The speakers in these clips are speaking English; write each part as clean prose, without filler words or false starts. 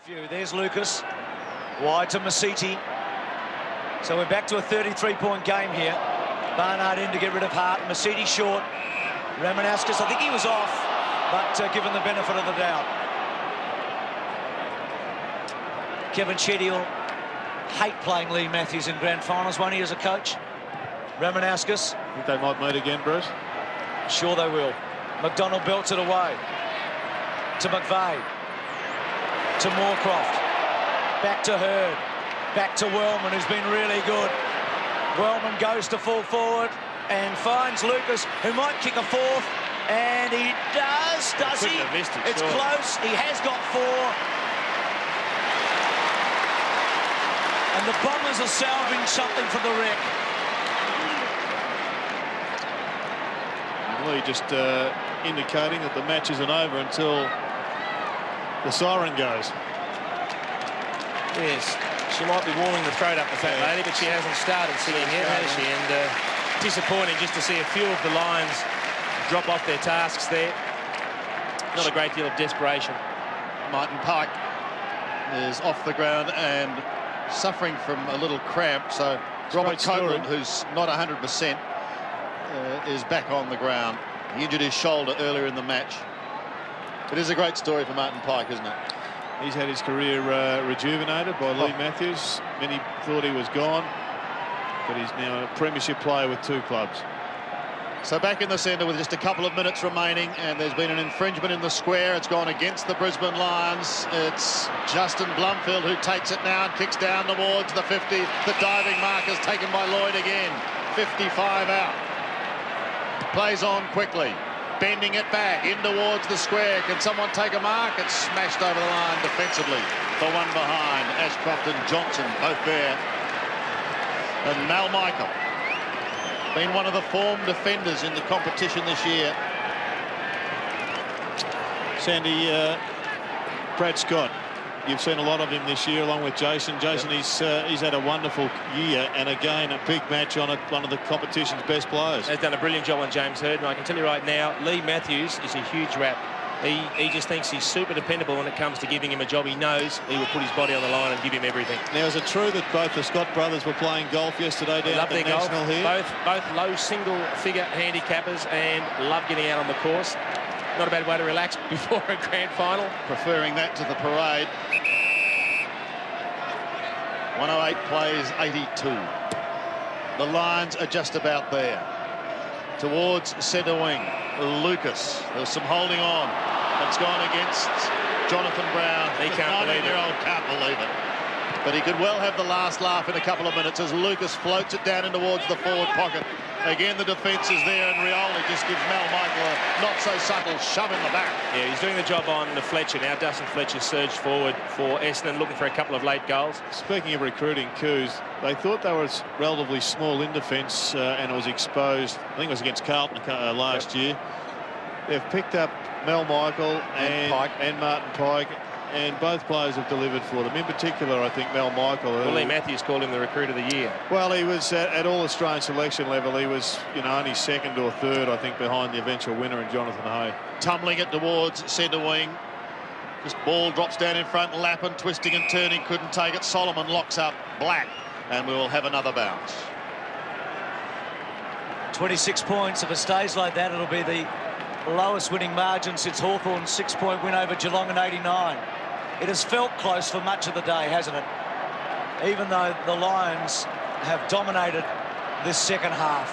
There's Lucas, wide to Masiti. So we're back to a 33-point game here. Barnard in to get rid of Hart. Masiti short. Ramanauskas, I think he was off, but given the benefit of the doubt. Kevin Chetty will hate playing Lee Matthews in grand finals, won't he, as a coach? Ramanauskas. I think they might meet again, Bruce. Sure they will. McDonald belts it away. To McVeigh. To Moorcroft. Back to Hurd. Back to Wellman, who's been really good. Wellman goes to full forward and finds Lucas, who might kick a fourth. And he does he? It's close. He has got four. And the Bombers are salving something from the wreck. Lee just indicating that the match isn't over until the siren goes. Yes, she might be warming the throat up, the fat lady, but she hasn't started singing yet, has she? And disappointing just to see a few of the Lions drop off their tasks there. Not a great deal of desperation. Martin Pike is off the ground and suffering from a little cramp, so Robert Copeland, who's not 100%, is back on the ground. He injured his shoulder earlier in the match. It is a great story for Martin Pike, isn't it? He's had his career rejuvenated by Lee Matthews. Many thought he was gone, but he's now a premiership player with 2 clubs. So back in the centre with just a couple of minutes remaining, and there's been an infringement in the square. It's gone against the Brisbane Lions. It's Justin Blumfield who takes it now and kicks down towards the 50. The diving mark is taken by Lloyd again. 55 out. Plays on quickly. Bending it back in towards the square. Can someone take a mark? It's smashed over the line defensively. The one behind. Ashcroft and Johnson both there. And Mal Michael, been one of the form defenders in the competition this year. Sandy, Brad Scott, you've seen a lot of him this year along with Jason. Jason, he's had a wonderful year, and again a big match on one of the competition's best players. Has done a brilliant job on James Hurd, and I can tell you right now, Lee Matthews is a huge rap. He just thinks he's super dependable when it comes to giving him a job. He knows he will put his body on the line and give him everything. Now, is it true that both the Scott brothers were playing golf yesterday down at the National here? Both low single-figure handicappers and love getting out on the course. Not a bad way to relax before a grand final. Preferring that to the parade. 108 plays 82. The Lions are just about there. Towards centre wing, Lucas. There's some holding on. It's gone against Jonathan Brown. He can't believe it. 19-year-old can't believe it. But he could well have the last laugh in a couple of minutes as Lucas floats it down in towards the forward pocket. Again, the defence is there, and Rioli just gives Mal Michael a not-so-subtle shove in the back. Yeah, he's doing the job on the Fletcher now. Dustin Fletcher surged forward for Essendon, looking for a couple of late goals. Speaking of recruiting coups, they thought they were relatively small in defence, and it was exposed. I think it was against Carlton last year. They've picked up Mal Michael and Martin Pike, and both players have delivered for them. In particular, I think Mal Michael. Well, Lee Matthews called him the recruit of the year. Well, he was at All-Australian selection level. He was, only second or third, I think, behind the eventual winner in Jonathan Hay. Tumbling it towards centre wing. Just ball drops down in front. Lappin twisting and turning, couldn't take it. Solomon locks up Black, and we will have another bounce. 26 points. If it stays like that, it'll be the lowest winning margin since Hawthorn's 6-point win over Geelong in '89. It has felt close for much of the day, hasn't it? Even though the Lions have dominated this second half.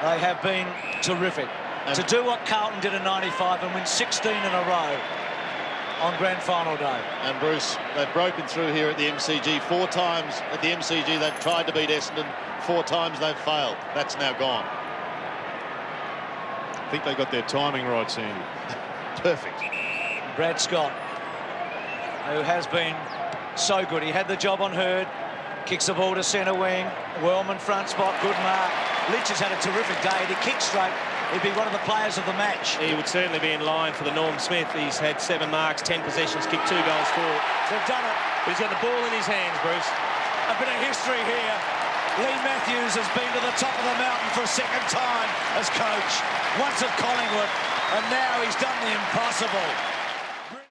They have been terrific. And to do what Carlton did in '95 and win 16 in a row on grand final day. And Bruce, they've broken through here at the MCG 4 times. At the MCG, they've tried to beat Essendon. 4 times they've failed. That's now gone. I think they got their timing right, Sandy. Perfect. Brad Scott, who has been so good. He had the job on Hurd. Kicks the ball to centre wing. Wellman front spot, good mark. Lynch has had a terrific day. He kicks straight. He'd be one of the players of the match. He would certainly be in line for the Norm Smith. He's had 7 marks, 10 possessions, kicked 2 goals for. They've done it. But he's got the ball in his hands, Bruce. A bit of history here. Lee Matthews has been to the top of the mountain for a second time as coach. Once at Collingwood, and now he's done the impossible.